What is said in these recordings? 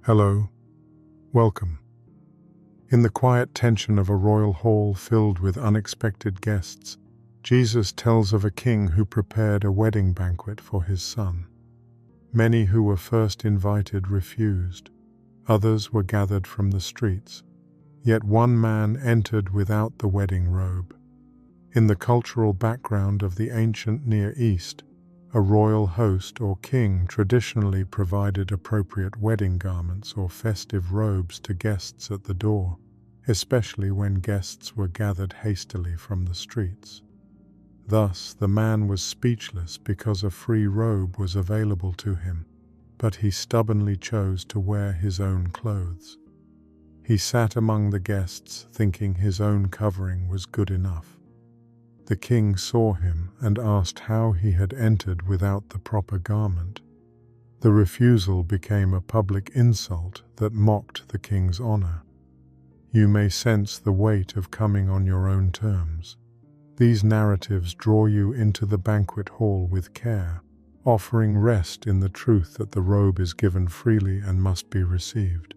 Hello, welcome. In the quiet tension of a royal hall filled with unexpected guests, Jesus tells of a king who prepared a wedding banquet for his son. Many who were first invited refused. Others were gathered from the streets. Yet one man entered without the wedding robe. In the cultural background of the ancient Near East, a royal host or king traditionally provided appropriate wedding garments or festive robes to guests at the door, especially when guests were gathered hastily from the streets. Thus, the man was speechless because a free robe was available to him, but he stubbornly chose to wear his own clothes. He sat among the guests thinking his own covering was good enough. The king saw him and asked how he had entered without the proper garment. The refusal became a public insult that mocked the king's honor. You may sense the weight of coming on your own terms. These narratives draw you into the banquet hall with care, offering rest in the truth that the robe is given freely and must be received.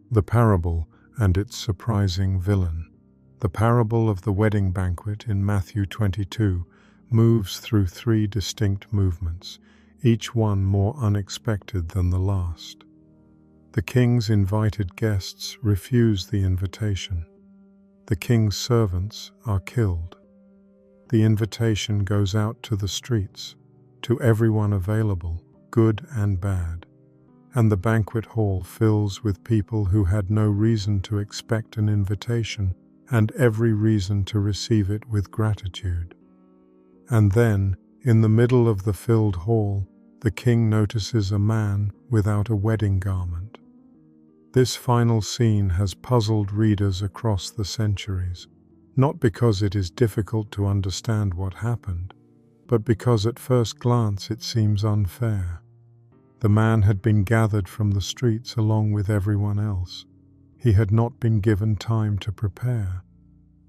The parable and its surprising villain. The parable of the wedding banquet in Matthew 22 moves through three distinct movements, each one more unexpected than the last. The king's invited guests refuse the invitation. The king's servants are killed. The invitation goes out to the streets, to everyone available, good and bad. And the banquet hall fills with people who had no reason to expect an invitation and every reason to receive it with gratitude. And then, in the middle of the filled hall, the king notices a man without a wedding garment. This final scene has puzzled readers across the centuries, not because it is difficult to understand what happened, but because at first glance it seems unfair. The man had been gathered from the streets along with everyone else. He had not been given time to prepare.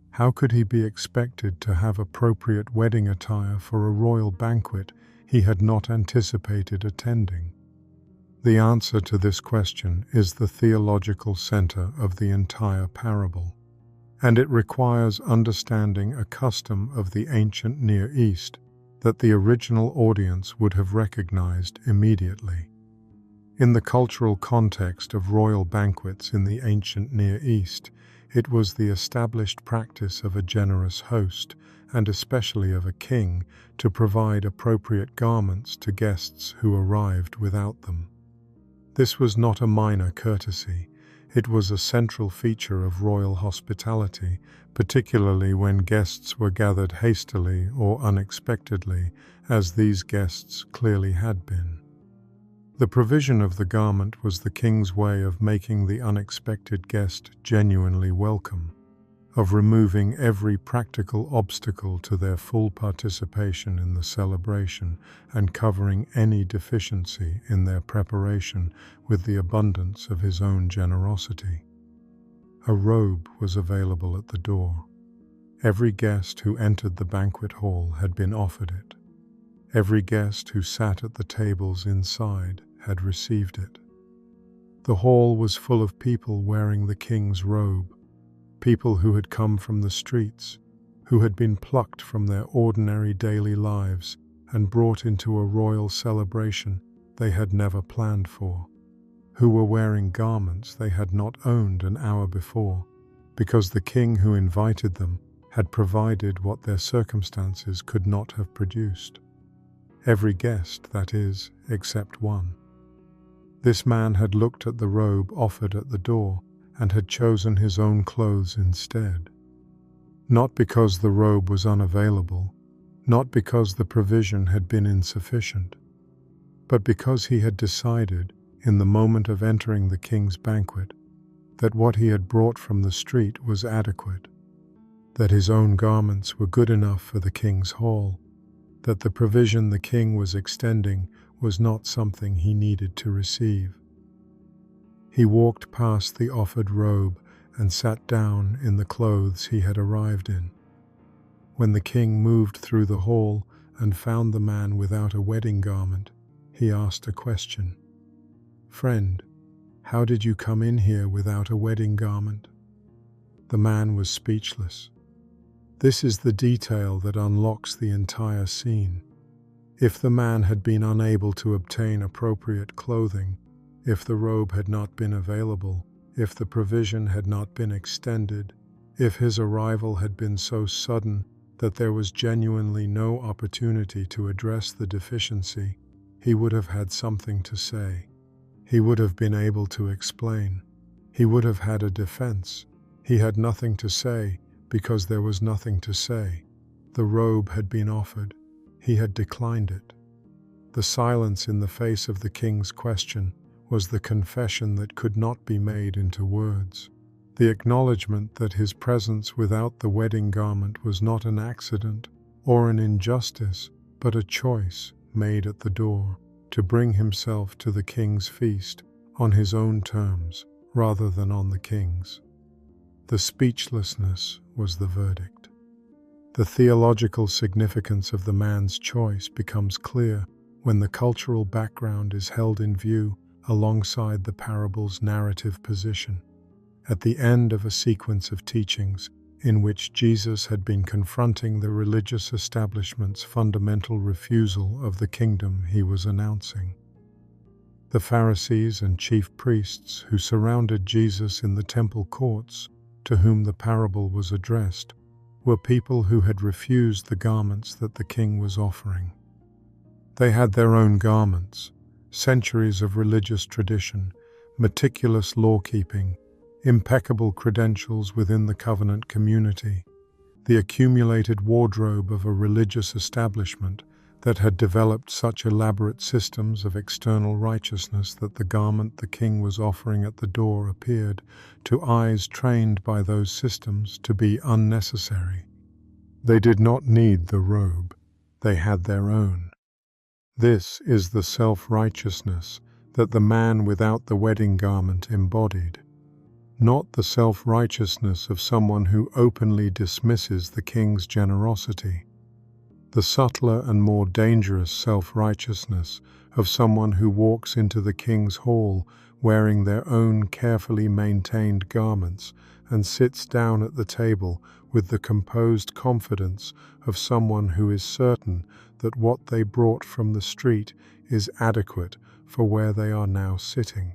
How could he be expected to have appropriate wedding attire for a royal banquet he had not anticipated attending? The answer to this question is the theological center of the entire parable, and it requires understanding a custom of the ancient Near East that the original audience would have recognized immediately. In the cultural context of royal banquets in the ancient Near East, it was the established practice of a generous host, and especially of a king, to provide appropriate garments to guests who arrived without them. This was not a minor courtesy. It was a central feature of royal hospitality, particularly when guests were gathered hastily or unexpectedly, as these guests clearly had been. The provision of the garment was the king's way of making the unexpected guest genuinely welcome, of removing every practical obstacle to their full participation in the celebration and covering any deficiency in their preparation with the abundance of his own generosity. A robe was available at the door. Every guest who entered the banquet hall had been offered it. Every guest who sat at the tables inside had received it. The hall was full of people wearing the king's robe, people who had come from the streets, who had been plucked from their ordinary daily lives and brought into a royal celebration they had never planned for, who were wearing garments they had not owned an hour before, because the king who invited them had provided what their circumstances could not have produced. Every guest, that is, except one. This man had looked at the robe offered at the door and had chosen his own clothes instead. Not because the robe was unavailable, not because the provision had been insufficient, but because he had decided, in the moment of entering the king's banquet, that what he had brought from the street was adequate, that his own garments were good enough for the king's hall, that the provision the king was extending was not something he needed to receive. He walked past the offered robe and sat down in the clothes he had arrived in. When the king moved through the hall and found the man without a wedding garment, he asked a question. "Friend, "How did you come in here without a wedding garment?" The man was speechless. This is the detail that unlocks the entire scene. If the man had been unable to obtain appropriate clothing, if the robe had not been available, if the provision had not been extended, if his arrival had been so sudden that there was genuinely no opportunity to address the deficiency, he would have had something to say. He would have been able to explain. He would have had a defense. He had nothing to say because there was nothing to say. The robe had been offered. He had declined it. The silence in the face of the king's question was the confession that could not be made into words. The acknowledgement that his presence without the wedding garment was not an accident or an injustice, but a choice made at the door to bring himself to the king's feast on his own terms rather than on the king's. The speechlessness was the verdict. The theological significance of the man's choice becomes clear when the cultural background is held in view alongside the parable's narrative position. At the end of a sequence of teachings in which Jesus had been confronting the religious establishment's fundamental refusal of the kingdom he was announcing. The Pharisees and chief priests who surrounded Jesus in the temple courts, to whom the parable was addressed, were people who had refused the garments that the king was offering. They had their own garments, centuries of religious tradition, meticulous law-keeping, impeccable credentials within the covenant community, the accumulated wardrobe of a religious establishment that had developed such elaborate systems of external righteousness that the garment the king was offering at the door appeared, to eyes trained by those systems, to be unnecessary. They did not need the robe, they had their own. This is the self-righteousness that the man without the wedding garment embodied. Not the self-righteousness of someone who openly dismisses the king's generosity. The subtler and more dangerous self-righteousness of someone who walks into the king's hall wearing their own carefully maintained garments and sits down at the table with the composed confidence of someone who is certain that what they brought from the street is adequate for where they are now sitting.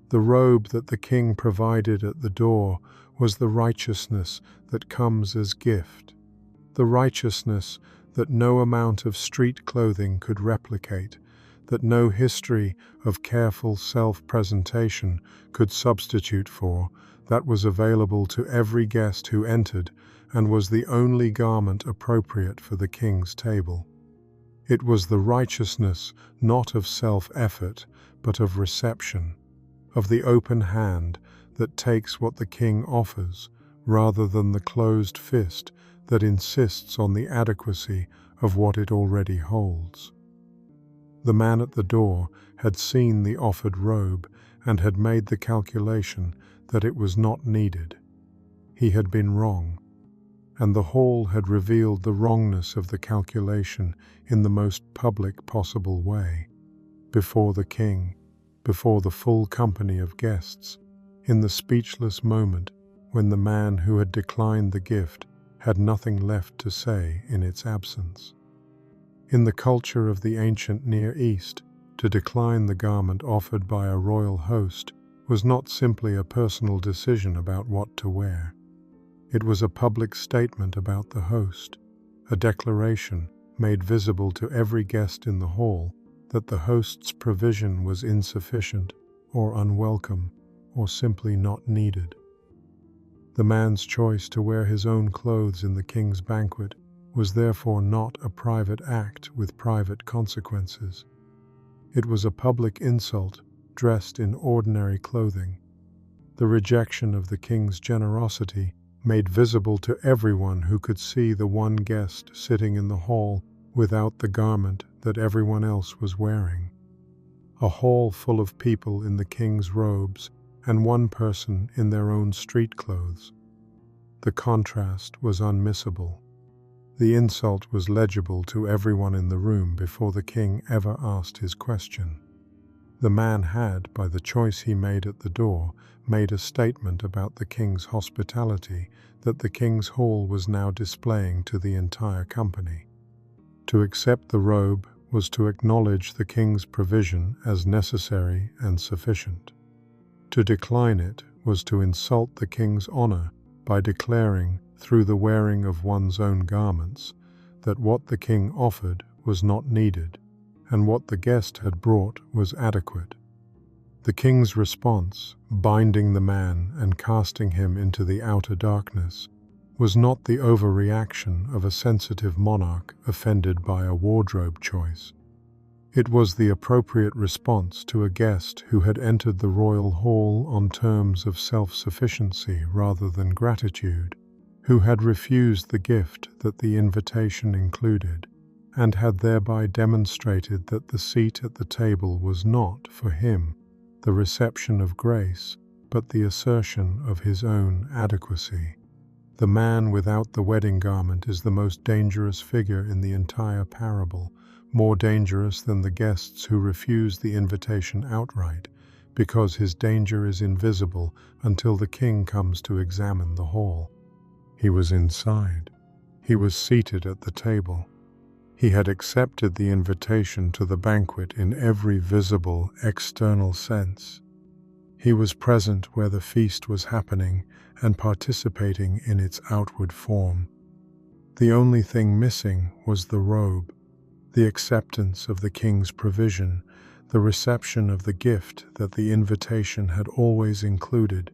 The robe that the king provided at the door was the righteousness that comes as gift, the righteousness that no amount of street clothing could replicate, that no history of careful self-presentation could substitute for, that was available to every guest who entered and was the only garment appropriate for the king's table. It was the righteousness not of self-effort, but of reception, of the open hand that takes what the king offers, rather than the closed fist that insists on the adequacy of what it already holds. The man at the door had seen the offered robe and had made the calculation that it was not needed. He had been wrong, and the hall had revealed the wrongness of the calculation in the most public possible way, before the king, before the full company of guests, in the speechless moment when the man who had declined the gift had nothing left to say in its absence. In the culture of the ancient Near East, to decline the garment offered by a royal host was not simply a personal decision about what to wear. It was a public statement about the host, a declaration made visible to every guest in the hall that the host's provision was insufficient or unwelcome or simply not needed. The man's choice to wear his own clothes in the king's banquet was therefore not a private act with private consequences. It was a public insult dressed in ordinary clothing. The rejection of the king's generosity made visible to everyone who could see the one guest sitting in the hall without the garment that everyone else was wearing. A hall full of people in the king's robes and one person in their own street clothes. The contrast was unmissable. The insult was legible to everyone in the room before the king ever asked his question. The man had, by the choice he made at the door, made a statement about the king's hospitality that the king's hall was now displaying to the entire company. To accept the robe was to acknowledge the king's provision as necessary and sufficient. To decline it was to insult the king's honor by declaring, through the wearing of one's own garments, that what the king offered was not needed, and what the guest had brought was adequate. The king's response, binding the man and casting him into the outer darkness, was not the overreaction of a sensitive monarch offended by a wardrobe choice. It was the appropriate response to a guest who had entered the royal hall on terms of self-sufficiency rather than gratitude, who had refused the gift that the invitation included, and had thereby demonstrated that the seat at the table was not, for him, the reception of grace, but the assertion of his own adequacy. The man without the wedding garment is the most dangerous figure in the entire parable, more dangerous than the guests who refuse the invitation outright, because his danger is invisible until the king comes to examine the hall. He was inside. He was seated at the table. He had accepted the invitation to the banquet in every visible, external sense. He was present where the feast was happening and participating in its outward form. The only thing missing was the robe, the acceptance of the king's provision, the reception of the gift that the invitation had always included,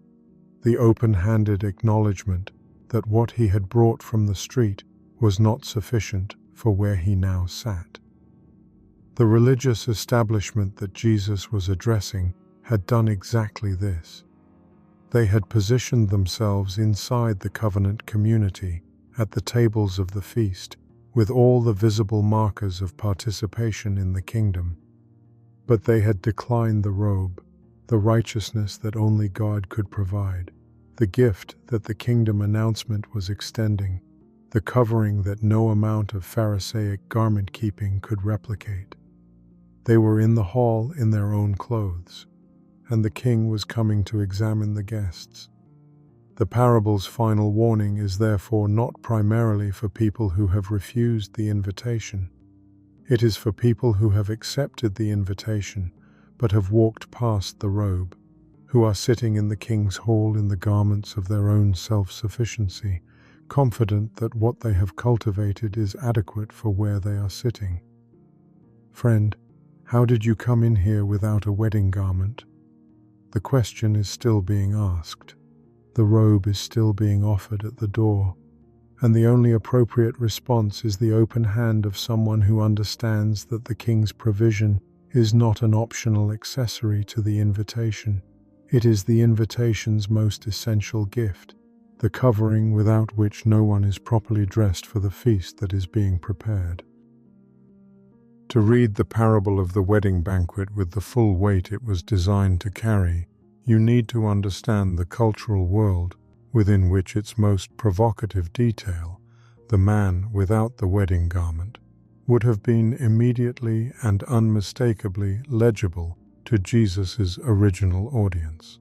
the open-handed acknowledgement that what he had brought from the street was not sufficient for where he now sat. The religious establishment that Jesus was addressing had done exactly this. They had positioned themselves inside the covenant community, at the tables of the feast, with all the visible markers of participation in the kingdom. But they had declined the robe, the righteousness that only God could provide, the gift that the kingdom announcement was extending, the covering that no amount of Pharisaic garment-keeping could replicate. They were in the hall in their own clothes, and the king was coming to examine the guests. The parable's final warning is therefore not primarily for people who have refused the invitation. It is for people who have accepted the invitation, but have walked past the robe, who are sitting in the king's hall in the garments of their own self-sufficiency, confident that what they have cultivated is adequate for where they are sitting. Friend, how did you come in here without a wedding garment? The question is still being asked. The robe is still being offered at the door, and the only appropriate response is the open hand of someone who understands that the king's provision is not an optional accessory to the invitation. It is the invitation's most essential gift, the covering without which no one is properly dressed for the feast that is being prepared. To read the parable of the wedding banquet with the full weight it was designed to carry, you need to understand the cultural world within which its most provocative detail, the man without the wedding garment, would have been immediately and unmistakably legible to Jesus' original audience.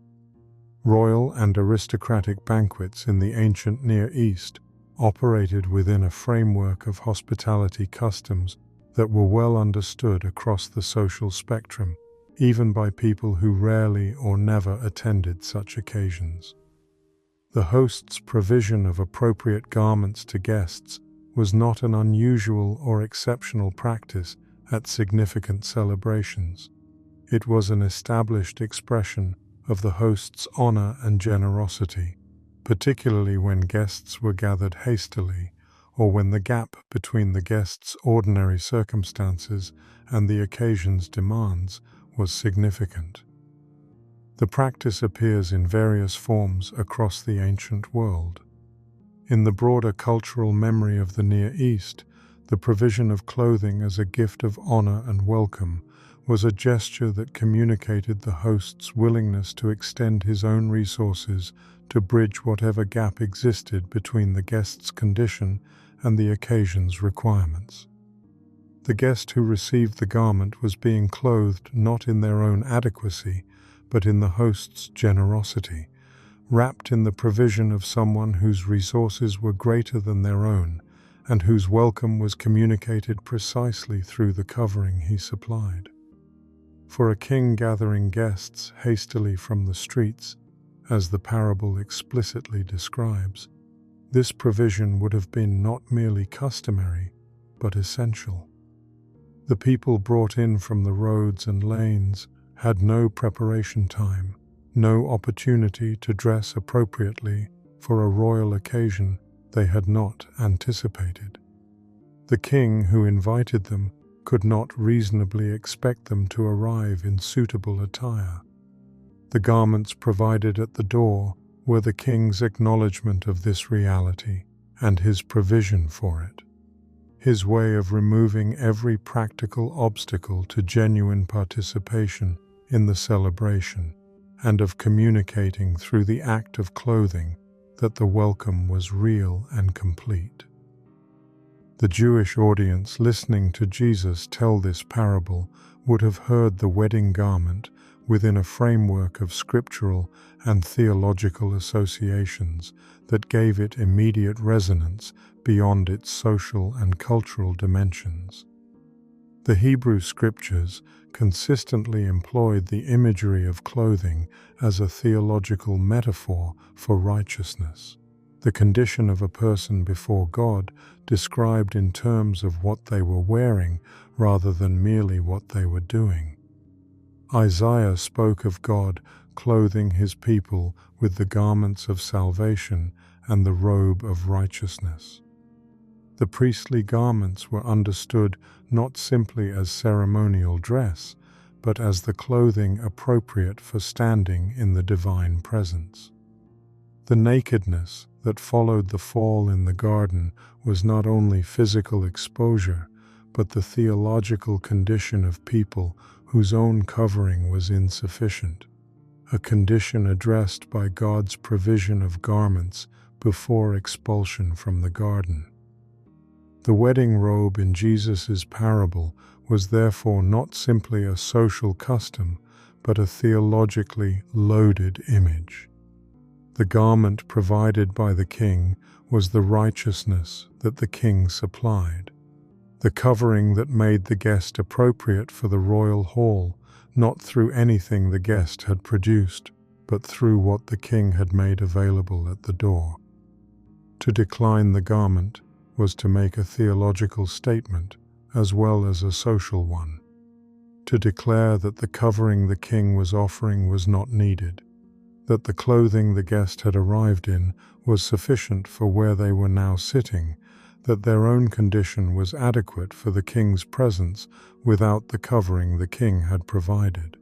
Royal and aristocratic banquets in the ancient Near East operated within a framework of hospitality customs that were well understood across the social spectrum, even by people who rarely or never attended such occasions. The host's provision of appropriate garments to guests was not an unusual or exceptional practice at significant celebrations. It was an established expression of the host's honor and generosity, particularly when guests were gathered hastily, or when the gap between the guest's ordinary circumstances and the occasion's demands was significant. The practice appears in various forms across the ancient world. In the broader cultural memory of the Near East, the provision of clothing as a gift of honor and welcome was a gesture that communicated the host's willingness to extend his own resources to bridge whatever gap existed between the guest's condition and the occasion's requirements. The guest who received the garment was being clothed not in their own adequacy, but in the host's generosity, wrapped in the provision of someone whose resources were greater than their own, and whose welcome was communicated precisely through the covering he supplied. For a king gathering guests hastily from the streets, as the parable explicitly describes, this provision would have been not merely customary, but essential. The people brought in from the roads and lanes had no preparation time, no opportunity to dress appropriately for a royal occasion they had not anticipated. The king who invited them could not reasonably expect them to arrive in suitable attire. The garments provided at the door were the king's acknowledgement of this reality and his provision for it, his way of removing every practical obstacle to genuine participation in the celebration, and of communicating through the act of clothing that the welcome was real and complete. The Jewish audience listening to Jesus tell this parable would have heard the wedding garment within a framework of scriptural and theological associations that gave it immediate resonance beyond its social and cultural dimensions. The Hebrew scriptures consistently employed the imagery of clothing as a theological metaphor for righteousness, the condition of a person before God described in terms of what they were wearing rather than merely what they were doing. Isaiah spoke of God clothing his people with the garments of salvation and the robe of righteousness. The priestly garments were understood not simply as ceremonial dress, but as the clothing appropriate for standing in the divine presence. The nakedness that followed the fall in the garden was not only physical exposure, but the theological condition of people whose own covering was insufficient, a condition addressed by God's provision of garments before expulsion from the garden. The wedding robe in Jesus' parable was therefore not simply a social custom, but a theologically loaded image. The garment provided by the king was the righteousness that the king supplied, the covering that made the guest appropriate for the royal hall, not through anything the guest had produced, but through what the king had made available at the door. To decline the garment was to make a theological statement as well as a social one, to declare that the covering the king was offering was not needed, that the clothing the guest had arrived in was sufficient for where they were now sitting, that their own condition was adequate for the king's presence without the covering the king had provided.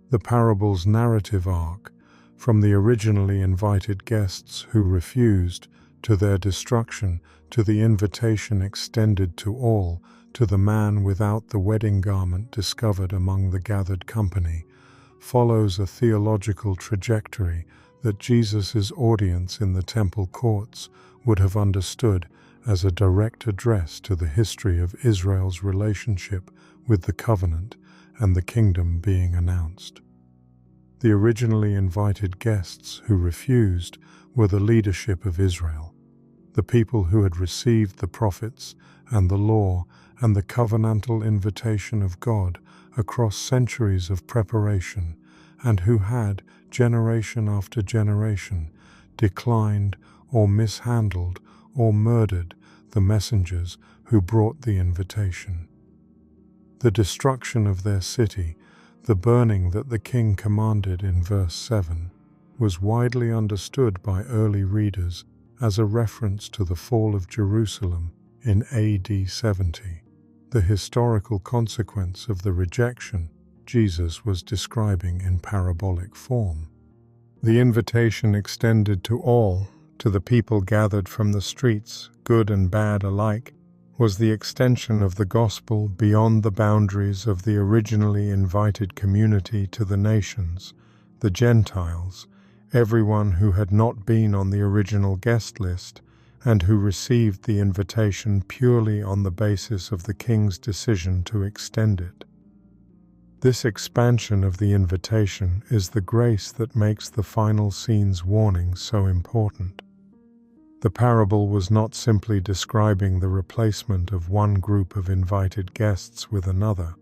The parable's narrative arc, from the originally invited guests who refused, to their destruction, to the invitation extended to all, to the man without the wedding garment discovered among the gathered company, follows a theological trajectory that Jesus' audience in the temple courts would have understood as a direct address to the history of Israel's relationship with the covenant and the kingdom being announced. The originally invited guests who refused were the leadership of Israel, the people who had received the prophets and the law and the covenantal invitation of God across centuries of preparation, and who had, generation after generation, declined or mishandled or murdered the messengers who brought the invitation. The destruction of their city, the burning that the king commanded in verse 7, was widely understood by early readers as a reference to the fall of Jerusalem in AD 70, the historical consequence of the rejection Jesus was describing in parabolic form. The invitation extended to all, to the people gathered from the streets, good and bad alike, was the extension of the gospel beyond the boundaries of the originally invited community to the nations, the Gentiles, everyone who had not been on the original guest list, and who received the invitation purely on the basis of the king's decision to extend it. This expansion of the invitation is the grace that makes the final scene's warning so important. The parable was not simply describing the replacement of one group of invited guests with another.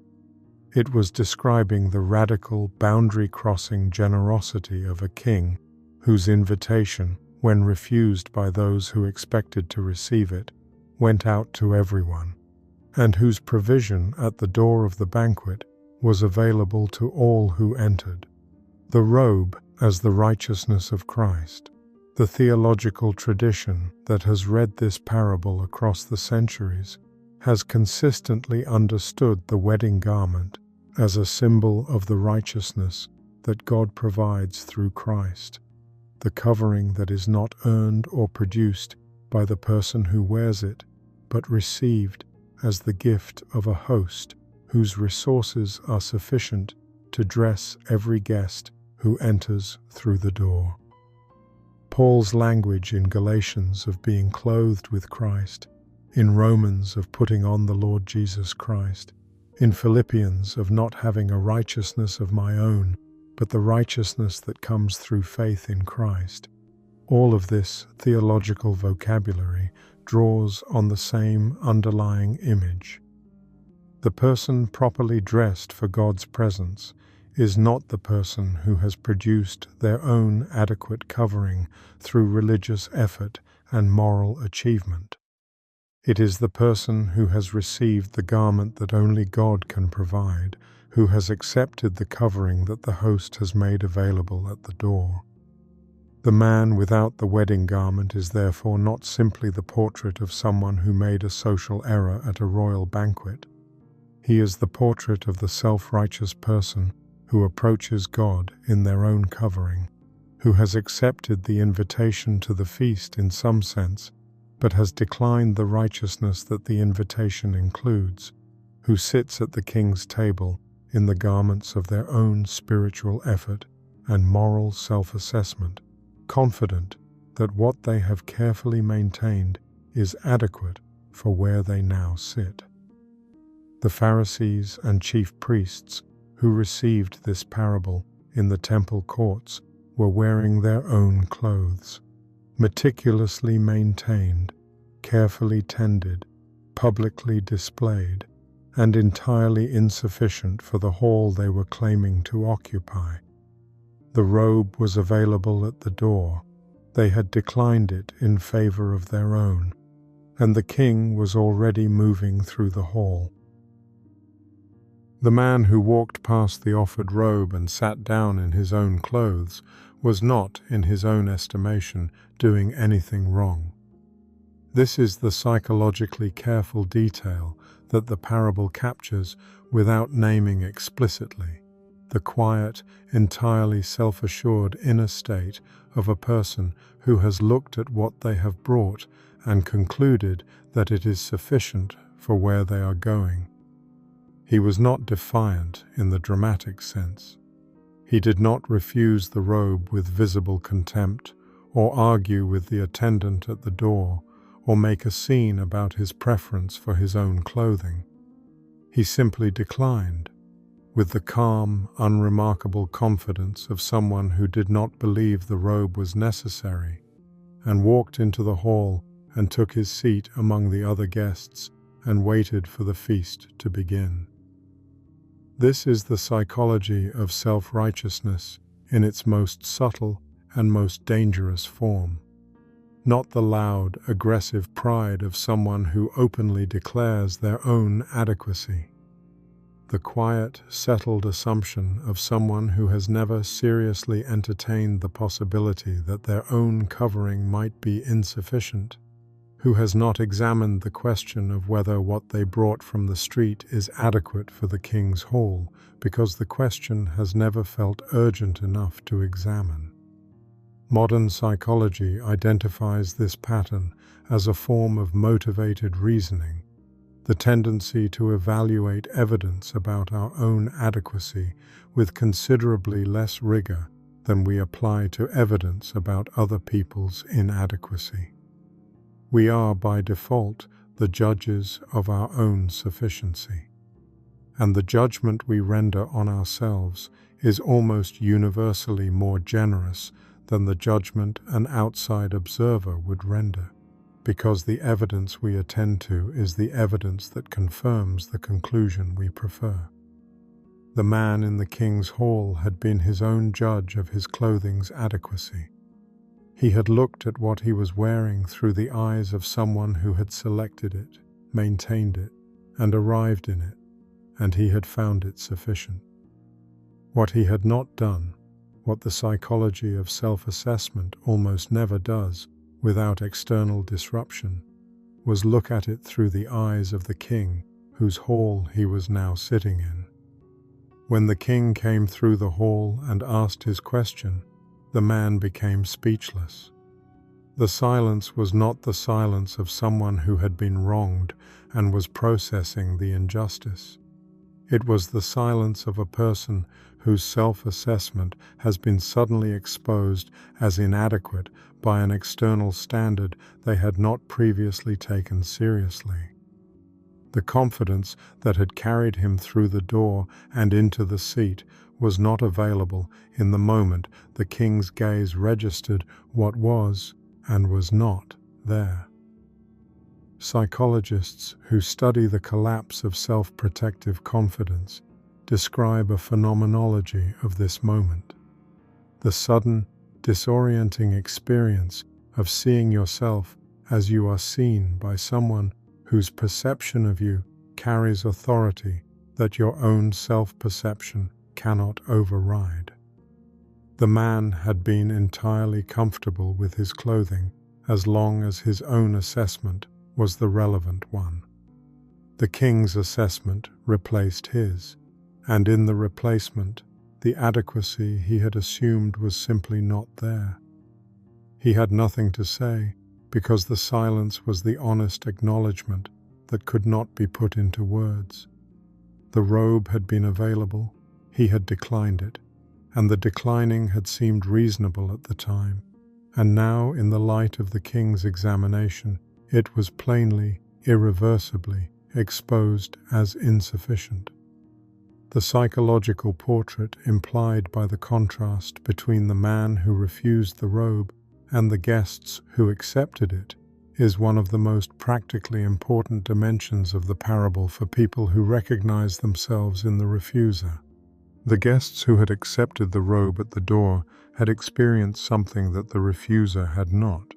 It was describing the radical, boundary-crossing generosity of a king whose invitation, when refused by those who expected to receive it, went out to everyone, and whose provision at the door of the banquet was available to all who entered. The robe as the righteousness of Christ. The theological tradition that has read this parable across the centuries has consistently understood the wedding garment as a symbol of the righteousness that God provides through Christ, the covering that is not earned or produced by the person who wears it, but received as the gift of a host whose resources are sufficient to dress every guest who enters through the door. Paul's language in Galatians of being clothed with Christ, in Romans of putting on the Lord Jesus Christ, in Philippians of not having a righteousness of my own, but the righteousness that comes through faith in Christ. All of this theological vocabulary draws on the same underlying image. The person properly dressed for God's presence is not the person who has produced their own adequate covering through religious effort and moral achievement. It is the person who has received the garment that only God can provide, who has accepted the covering that the host has made available at the door. The man without the wedding garment is therefore not simply the portrait of someone who made a social error at a royal banquet. He is the portrait of the self-righteous person who approaches God in their own covering, who has accepted the invitation to the feast in some sense, but has declined the righteousness that the invitation includes, who sits at the king's table in the garments of their own spiritual effort and moral self-assessment, confident that what they have carefully maintained is adequate for where they now sit. The Pharisees and chief priests who received this parable in the temple courts were wearing their own clothes, meticulously maintained, carefully tended, publicly displayed, and entirely insufficient for the hall they were claiming to occupy. The robe was available at the door. They had declined it in favor of their own, and the king was already moving through the hall. The man who walked past the offered robe and sat down in his own clothes was not, in his own estimation, doing anything wrong. This is the psychologically careful detail that the parable captures without naming explicitly, the quiet, entirely self-assured inner state of a person who has looked at what they have brought and concluded that it is sufficient for where they are going. He was not defiant in the dramatic sense. He did not refuse the robe with visible contempt, or argue with the attendant at the door, or make a scene about his preference for his own clothing. He simply declined, with the calm, unremarkable confidence of someone who did not believe the robe was necessary, and walked into the hall and took his seat among the other guests and waited for the feast to begin. This is the psychology of self-righteousness in its most subtle and most dangerous form, not the loud, aggressive pride of someone who openly declares their own adequacy. The quiet, settled assumption of someone who has never seriously entertained the possibility that their own covering might be insufficient, who has not examined the question of whether what they brought from the street is adequate for the king's hall, because the question has never felt urgent enough to examine. Modern psychology identifies this pattern as a form of motivated reasoning, the tendency to evaluate evidence about our own adequacy with considerably less rigor than we apply to evidence about other people's inadequacy. We are by default the judges of our own sufficiency, and the judgment we render on ourselves is almost universally more generous than the judgment an outside observer would render, because the evidence we attend to is the evidence that confirms the conclusion we prefer. The man in the king's hall had been his own judge of his clothing's adequacy. He had looked at what he was wearing through the eyes of someone who had selected it, maintained it, and arrived in it, and he had found it sufficient. What he had not done, what the psychology of self-assessment almost never does without external disruption, was look at it through the eyes of the king whose hall he was now sitting in. When the king came through the hall and asked his question, the man became speechless. The silence was not the silence of someone who had been wronged and was processing the injustice. It was the silence of a person whose self-assessment has been suddenly exposed as inadequate by an external standard they had not previously taken seriously. The confidence that had carried him through the door and into the seat was not available in the moment the king's gaze registered what was and was not there. Psychologists who study the collapse of self-protective confidence describe a phenomenology of this moment. The sudden, disorienting experience of seeing yourself as you are seen by someone whose perception of you carries authority that your own self-perception cannot override. The man had been entirely comfortable with his clothing as long as his own assessment was the relevant one. The king's assessment replaced his, and in the replacement, the adequacy he had assumed was simply not there. He had nothing to say, because the silence was the honest acknowledgement that could not be put into words. The robe had been available, he had declined it, and the declining had seemed reasonable at the time, and now in the light of the king's examination, it was plainly, irreversibly exposed as insufficient. The psychological portrait implied by the contrast between the man who refused the robe and the guests who accepted it is one of the most practically important dimensions of the parable for people who recognize themselves in the refuser. The guests who had accepted the robe at the door had experienced something that the refuser had not: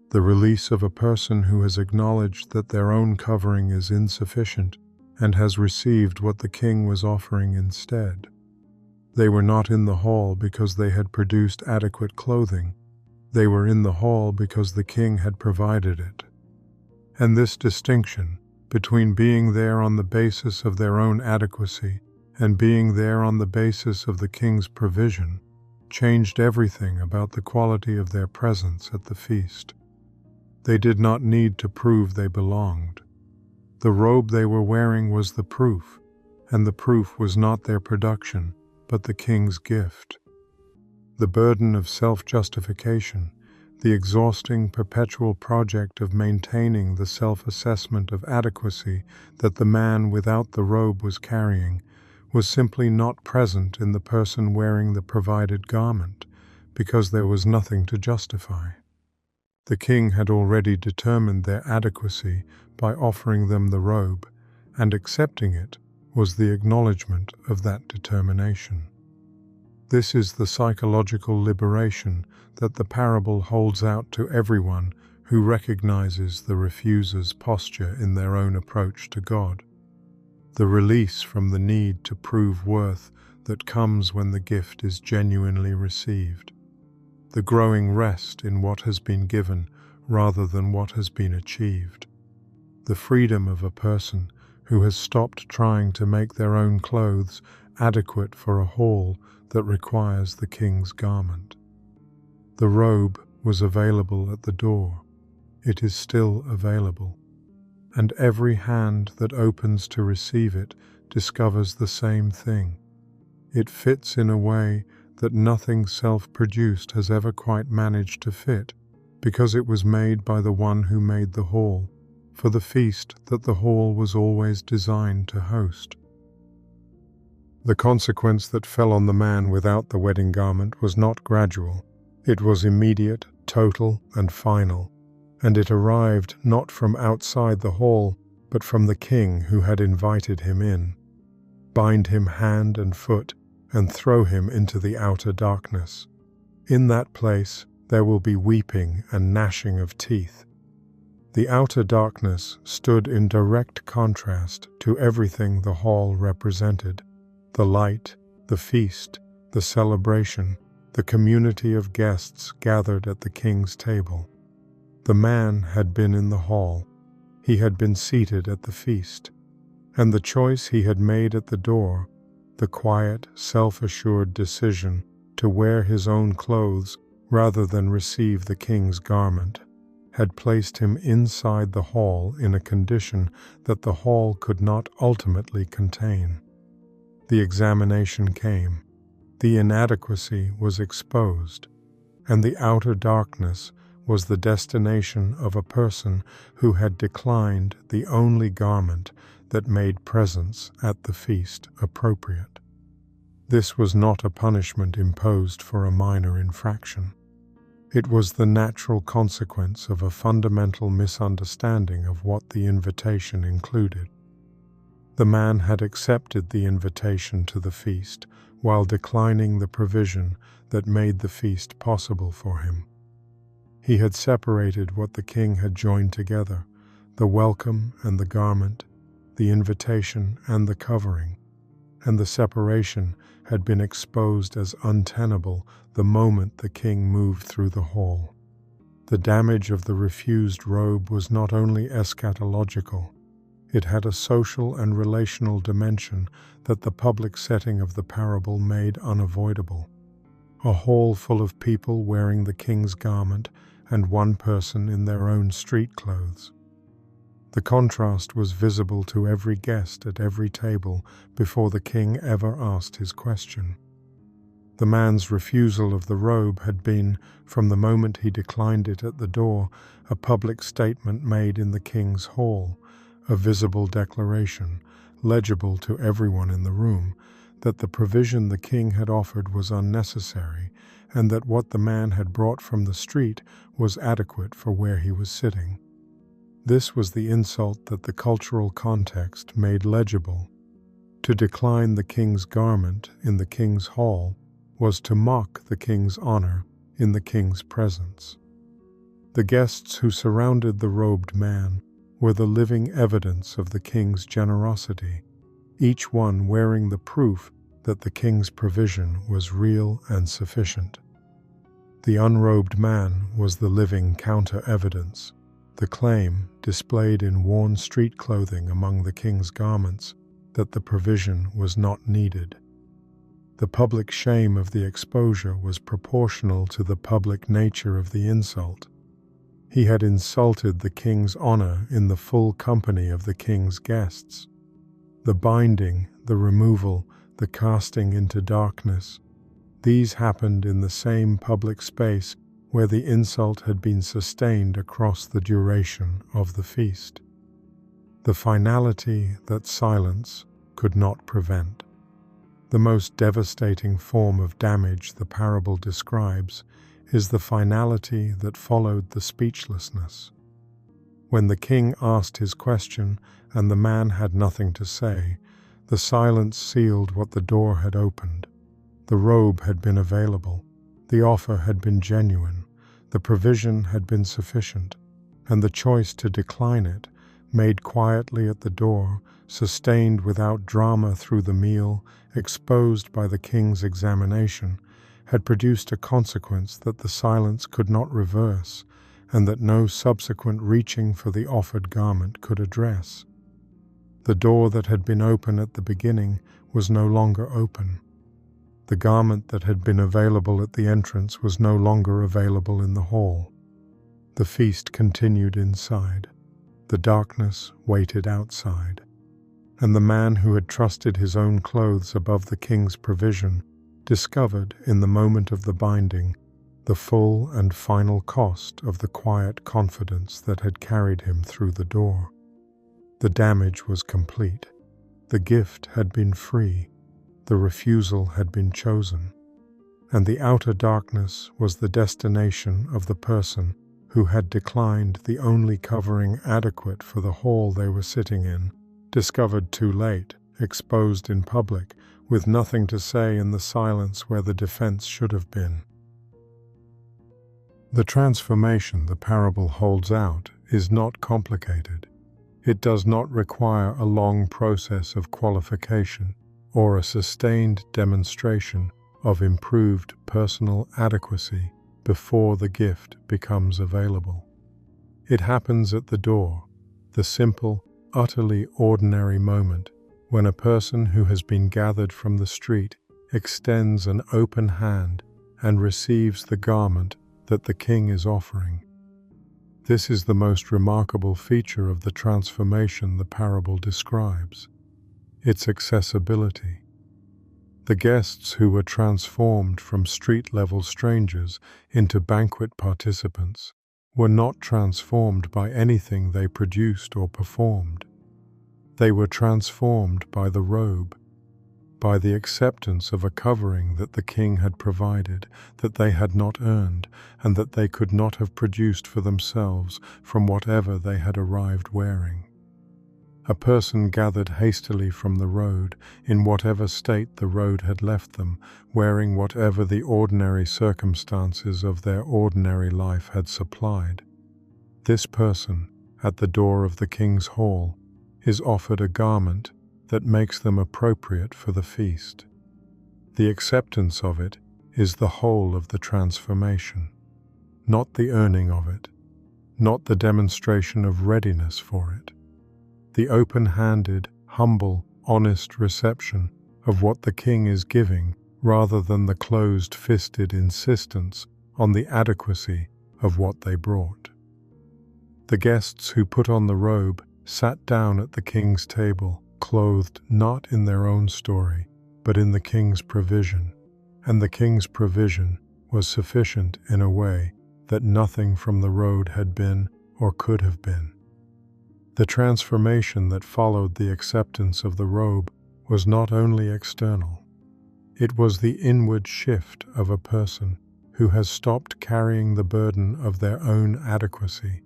the release of a person who has acknowledged that their own covering is insufficient and has received what the king was offering instead. They were not in the hall because they had produced adequate clothing. They were in the hall because the king had provided it. And this distinction between being there on the basis of their own adequacy and being there on the basis of the king's provision changed everything about the quality of their presence at the feast. They did not need to prove they belonged. The robe they were wearing was the proof, and the proof was not their production, but the king's gift. The burden of self-justification, the exhausting perpetual project of maintaining the self-assessment of adequacy that the man without the robe was carrying, was simply not present in the person wearing the provided garment, because there was nothing to justify. The king had already determined their adequacy by offering them the robe, and accepting it was the acknowledgement of that determination. This is the psychological liberation that the parable holds out to everyone who recognizes the refuser's posture in their own approach to God. The release from the need to prove worth that comes when the gift is genuinely received. The growing rest in what has been given rather than what has been achieved. The freedom of a person who has stopped trying to make their own clothes adequate for a hall that requires the king's garment. The robe was available at the door. It is still available. And every hand that opens to receive it discovers the same thing. It fits in a way that nothing self-produced has ever quite managed to fit, because it was made by the one who made the hall, for the feast that the hall was always designed to host. The consequence that fell on the man without the wedding garment was not gradual. It was immediate, total, and final, and it arrived not from outside the hall, but from the king who had invited him in. Bind him hand and foot, and throw him into the outer darkness. In that place there will be weeping and gnashing of teeth. The outer darkness stood in direct contrast to everything the hall represented: the light, the feast, the celebration, the community of guests gathered at the king's table. The man had been in the hall. He had been seated at the feast, and the choice he had made at the door, the quiet, self-assured decision to wear his own clothes rather than receive the king's garment, had placed him inside the hall in a condition that the hall could not ultimately contain. The examination came. The inadequacy was exposed, and the outer darkness was the destination of a person who had declined the only garment that made presence at the feast appropriate. This was not a punishment imposed for a minor infraction. It was the natural consequence of a fundamental misunderstanding of what the invitation included. The man had accepted the invitation to the feast while declining the provision that made the feast possible for him. He had separated what the king had joined together: the welcome and the garment, the invitation and the covering, and the separation had been exposed as untenable the moment the king moved through the hall. The damage of the refused robe was not only eschatological, it had a social and relational dimension that the public setting of the parable made unavoidable. A hall full of people wearing the king's garment and one person in their own street clothes. The contrast was visible to every guest at every table before the king ever asked his question. The man's refusal of the robe had been, from the moment he declined it at the door, a public statement made in the king's hall, a visible declaration, legible to everyone in the room, that the provision the king had offered was unnecessary, and that what the man had brought from the street was adequate for where he was sitting. This was the insult that the cultural context made legible. To decline the king's garment in the king's hall was to mock the king's honor in the king's presence. The guests who surrounded the robed man were the living evidence of the king's generosity, each one wearing the proof that the king's provision was real and sufficient. The unrobed man was the living counter-evidence, the claim, displayed in worn street clothing among the king's garments, that the provision was not needed. The public shame of the exposure was proportional to the public nature of the insult. He had insulted the king's honor in the full company of the king's guests. The binding, the removal, the casting into darkness, these happened in the same public space where the insult had been sustained across the duration of the feast. The finality that silence could not prevent. The most devastating form of damage the parable describes is the finality that followed the speechlessness. When the king asked his question and the man had nothing to say, the silence sealed what the door had opened. The robe had been available, the offer had been genuine, the provision had been sufficient, and the choice to decline it, made quietly at the door, sustained without drama through the meal, exposed by the king's examination, had produced a consequence that the silence could not reverse, and that no subsequent reaching for the offered garment could address. The door that had been open at the beginning was no longer open. The garment that had been available at the entrance was no longer available in the hall. The feast continued inside. The darkness waited outside. And the man who had trusted his own clothes above the king's provision discovered, in the moment of the binding, the full and final cost of the quiet confidence that had carried him through the door. The damage was complete. The gift had been free, the refusal had been chosen, and the outer darkness was the destination of the person who had declined the only covering adequate for the hall they were sitting in, discovered too late, exposed in public, with nothing to say in the silence where the defense should have been. The transformation the parable holds out is not complicated. It does not require a long process of qualification or a sustained demonstration of improved personal adequacy before the gift becomes available. It happens at the door, the simple, utterly ordinary moment when a person who has been gathered from the street extends an open hand and receives the garment that the king is offering. This is the most remarkable feature of the transformation the parable describes: its accessibility. The guests who were transformed from street-level strangers into banquet participants were not transformed by anything they produced or performed. They were transformed by the robe, by the acceptance of a covering that the king had provided, that they had not earned, and that they could not have produced for themselves from whatever they had arrived wearing. A person gathered hastily from the road, in whatever state the road had left them, wearing whatever the ordinary circumstances of their ordinary life had supplied. This person, at the door of the king's hall, is offered a garment that makes them appropriate for the feast. The acceptance of it is the whole of the transformation, not the earning of it, not the demonstration of readiness for it. The open-handed, humble, honest reception of what the king is giving rather than the closed-fisted insistence on the adequacy of what they brought. The guests who put on the robe sat down at the king's table, clothed not in their own story, but in the king's provision, and the king's provision was sufficient in a way that nothing from the road had been or could have been. The transformation that followed the acceptance of the robe was not only external. It was the inward shift of a person who has stopped carrying the burden of their own adequacy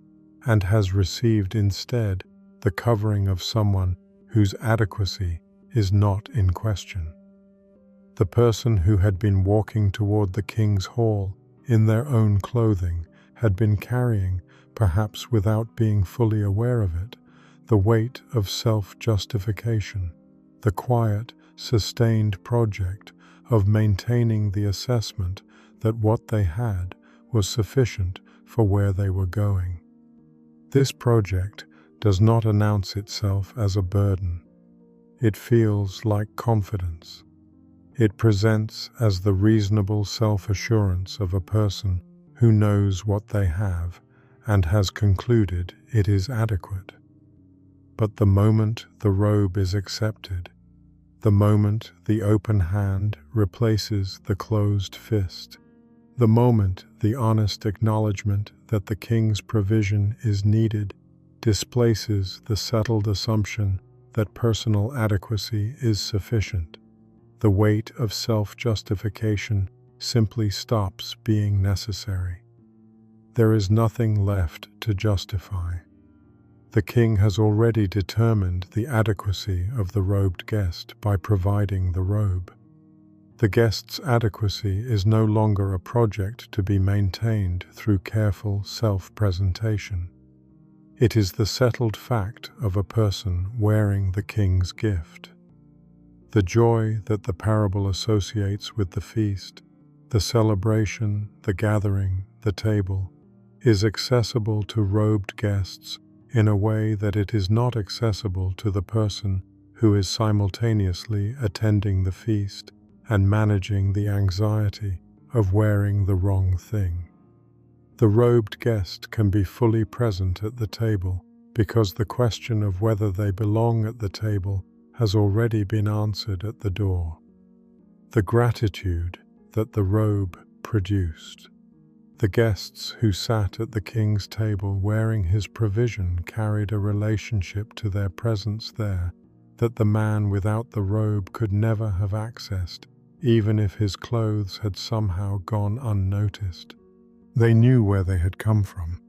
and has received instead the covering of someone whose adequacy is not in question. The person who had been walking toward the king's hall in their own clothing had been carrying, perhaps without being fully aware of it, the weight of self-justification, the quiet, sustained project of maintaining the assessment that what they had was sufficient for where they were going. This project does not announce itself as a burden. It feels like confidence. It presents as the reasonable self-assurance of a person who knows what they have and has concluded it is adequate. But the moment the robe is accepted, the moment the open hand replaces the closed fist, the moment the honest acknowledgement that the king's provision is needed displaces the settled assumption that personal adequacy is sufficient, the weight of self-justification simply stops being necessary. There is nothing left to justify. The king has already determined the adequacy of the robed guest by providing the robe. The guest's adequacy is no longer a project to be maintained through careful self-presentation. It is the settled fact of a person wearing the king's gift. The joy that the parable associates with the feast, the celebration, the gathering, the table, is accessible to robed guests in a way that it is not accessible to the person who is simultaneously attending the feast and managing the anxiety of wearing the wrong thing. The robed guest can be fully present at the table because the question of whether they belong at the table has already been answered at the door. The gratitude that the robe produced, The guests who sat at the king's table wearing his provision carried a relationship to their presence there that the man without the robe could never have accessed, even if his clothes had somehow gone unnoticed. They knew where they had come from.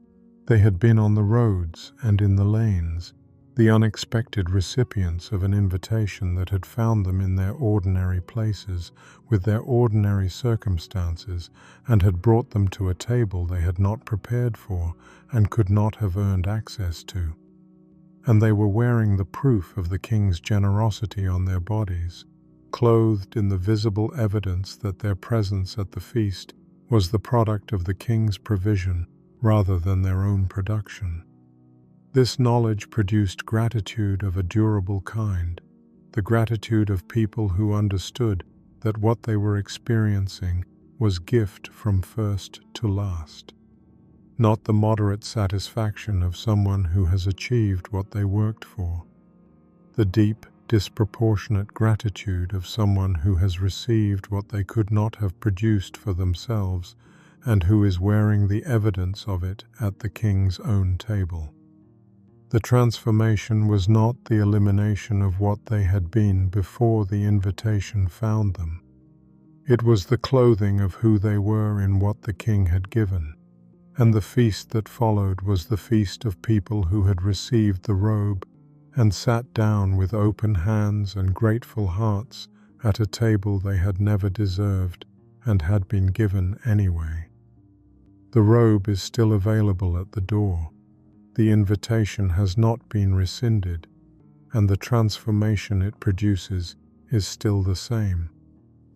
They had been on the roads and in the lanes, the unexpected recipients of an invitation that had found them in their ordinary places, with their ordinary circumstances, and had brought them to a table they had not prepared for and could not have earned access to. And they were wearing the proof of the king's generosity on their bodies, clothed in the visible evidence that their presence at the feast was the product of the king's provision rather than their own production. This knowledge produced gratitude of a durable kind, the gratitude of people who understood that what they were experiencing was gift from first to last, not the moderate satisfaction of someone who has achieved what they worked for. The deep, disproportionate gratitude of someone who has received what they could not have produced for themselves and who is wearing the evidence of it at the king's own table. The transformation was not the elimination of what they had been before the invitation found them. It was the clothing of who they were in what the king had given, and the feast that followed was the feast of people who had received the robe and sat down with open hands and grateful hearts at a table they had never deserved and had been given anyway. The robe is still available at the door. The invitation has not been rescinded, and the transformation it produces is still the same.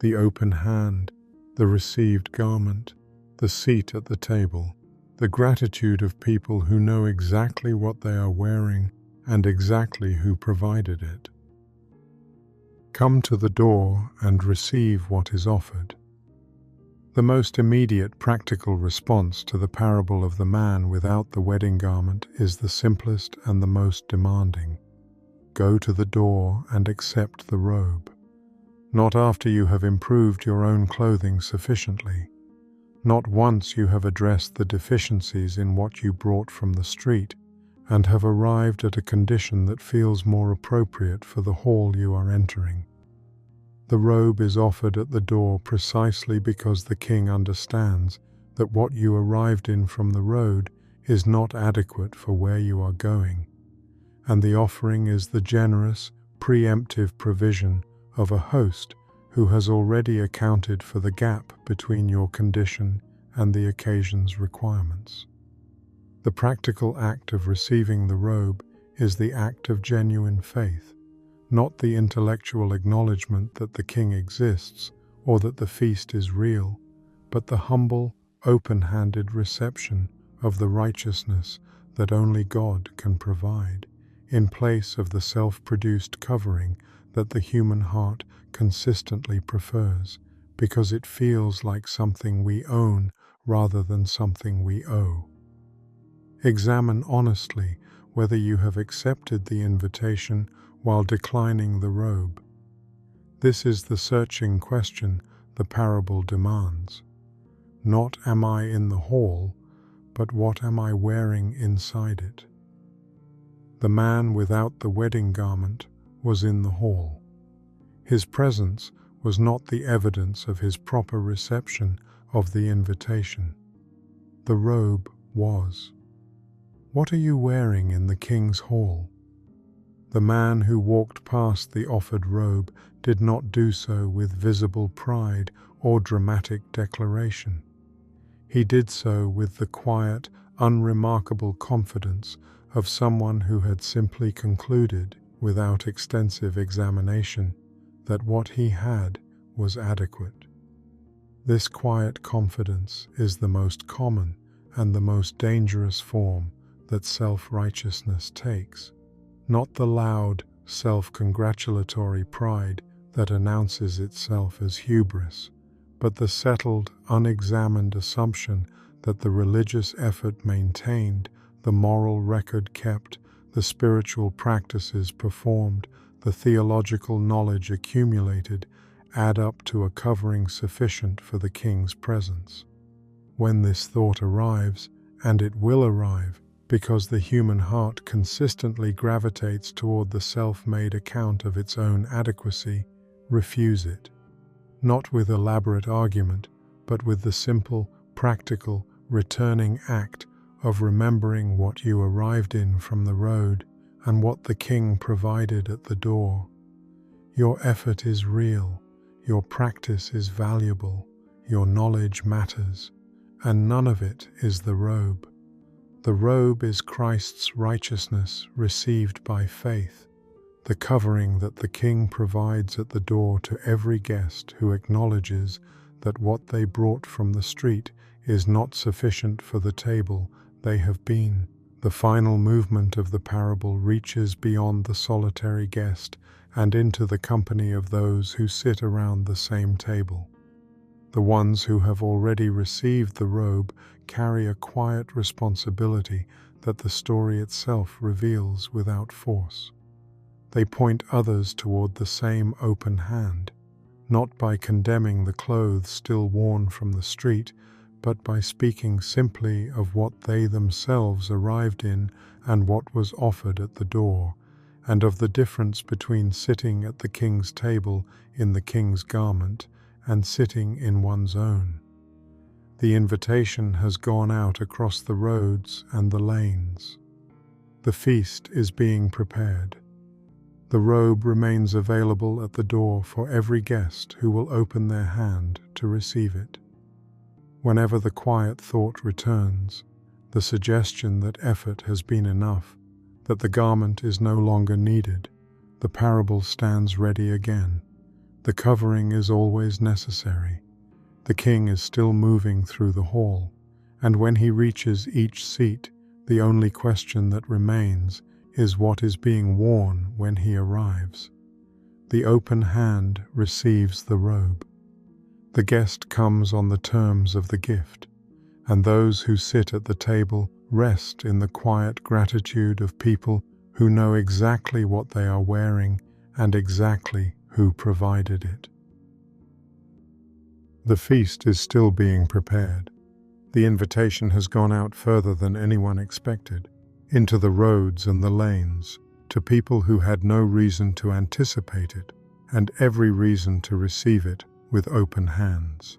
The open hand, the received garment, the seat at the table, the gratitude of people who know exactly what they are wearing and exactly who provided it. Come to the door and receive what is offered. The most immediate practical response to the parable of the man without the wedding garment is the simplest and the most demanding. Go to the door and accept the robe. Not after you have improved your own clothing sufficiently. Not once you have addressed the deficiencies in what you brought from the street and have arrived at a condition that feels more appropriate for the hall you are entering. The robe is offered at the door precisely because the king understands that what you arrived in from the road is not adequate for where you are going, and the offering is the generous, preemptive provision of a host who has already accounted for the gap between your condition and the occasion's requirements. The practical act of receiving the robe is the act of genuine faith, not the intellectual acknowledgement that the king exists or that the feast is real, but the humble, open-handed reception of the righteousness that only God can provide, in place of the self-produced covering that the human heart consistently prefers, because it feels like something we own rather than something we owe. Examine honestly whether you have accepted the invitation while declining the robe. This is the searching question the parable demands. Not am I in the hall, but what am I wearing inside it? The man without the wedding garment was in the hall. His presence was not the evidence of his proper reception of the invitation. The robe was. What are you wearing in the king's hall? The man who walked past the offered robe did not do so with visible pride or dramatic declaration. He did so with the quiet, unremarkable confidence of someone who had simply concluded, without extensive examination, that what he had was adequate. This quiet confidence is the most common and the most dangerous form that self-righteousness takes. Not the loud, self-congratulatory pride that announces itself as hubris, but the settled, unexamined assumption that the religious effort maintained, the moral record kept, the spiritual practices performed, the theological knowledge accumulated, add up to a covering sufficient for the king's presence. when this thought arrives, and it will arrive, because the human heart consistently gravitates toward the self-made account of its own adequacy, refuse it. Not with elaborate argument, but with the simple, practical, returning act of remembering what you arrived in from the road and what the King provided at the door. Your effort is real, your practice is valuable, your knowledge matters, and none of it is the robe. The robe is Christ's righteousness received by faith, the covering that the King provides at the door to every guest who acknowledges that what they brought from the street is not sufficient for the table they have been. The final movement of the parable reaches beyond the solitary guest and into the company of those who sit around the same table. The ones who have already received the robe carry a quiet responsibility that the story itself reveals without force. They point others toward the same open hand, not by condemning the clothes still worn from the street, but by speaking simply of what they themselves arrived in and what was offered at the door, and of the difference between sitting at the King's table in the King's garment and sitting in one's own. The invitation has gone out across the roads and the lanes. The feast is being prepared. The robe remains available at the door for every guest who will open their hand to receive it. Whenever the quiet thought returns, the suggestion that effort has been enough, that the garment is no longer needed, the parable stands ready again. The covering is always necessary. The King is still moving through the hall, and when he reaches each seat, the only question that remains is what is being worn when he arrives. The open hand receives the robe. The guest comes on the terms of the gift, and those who sit at the table rest in the quiet gratitude of people who know exactly what they are wearing and exactly who provided it. The feast is still being prepared. The invitation has gone out further than anyone expected, into the roads and the lanes, to people who had no reason to anticipate it and every reason to receive it with open hands.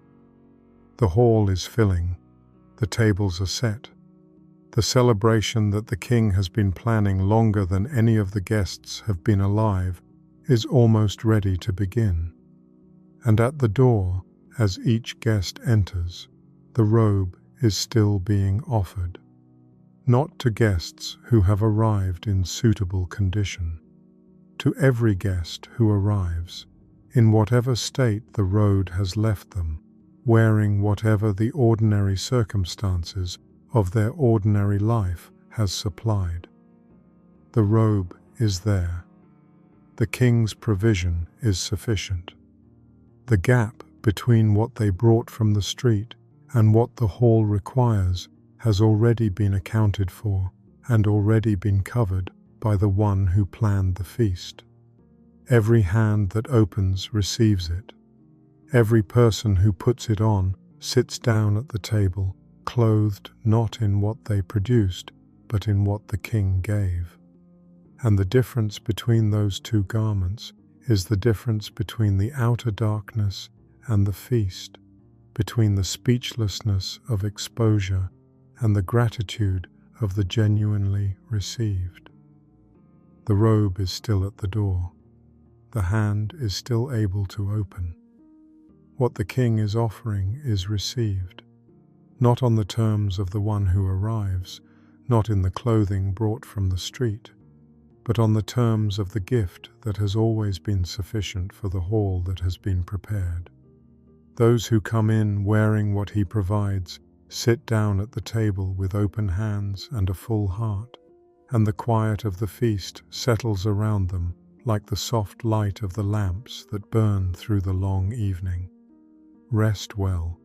The hall is filling. The tables are set. The celebration that the King has been planning longer than any of the guests have been alive is almost ready to begin. And at the door, as each guest enters, the robe is still being offered, not to guests who have arrived in suitable condition. To every guest who arrives, in whatever state the road has left them, wearing whatever the ordinary circumstances of their ordinary life has supplied. The robe is there. The King's provision is sufficient. The gap between what they brought from the street and what the hall requires has already been accounted for and already been covered by the one who planned the feast. Every hand that opens receives it. Every person who puts it on sits down at the table, clothed not in what they produced, but in what the King gave. And the difference between those two garments is the difference between the outer darkness and the feast, between the speechlessness of exposure and the gratitude of the genuinely received. The robe is still at the door. The hand is still able to open. What the King is offering is received, not on the terms of the one who arrives, not in the clothing brought from the street, but on the terms of the gift that has always been sufficient for the hall that has been prepared. Those who come in wearing what he provides sit down at the table with open hands and a full heart, and the quiet of the feast settles around them like the soft light of the lamps that burn through the long evening. Rest well,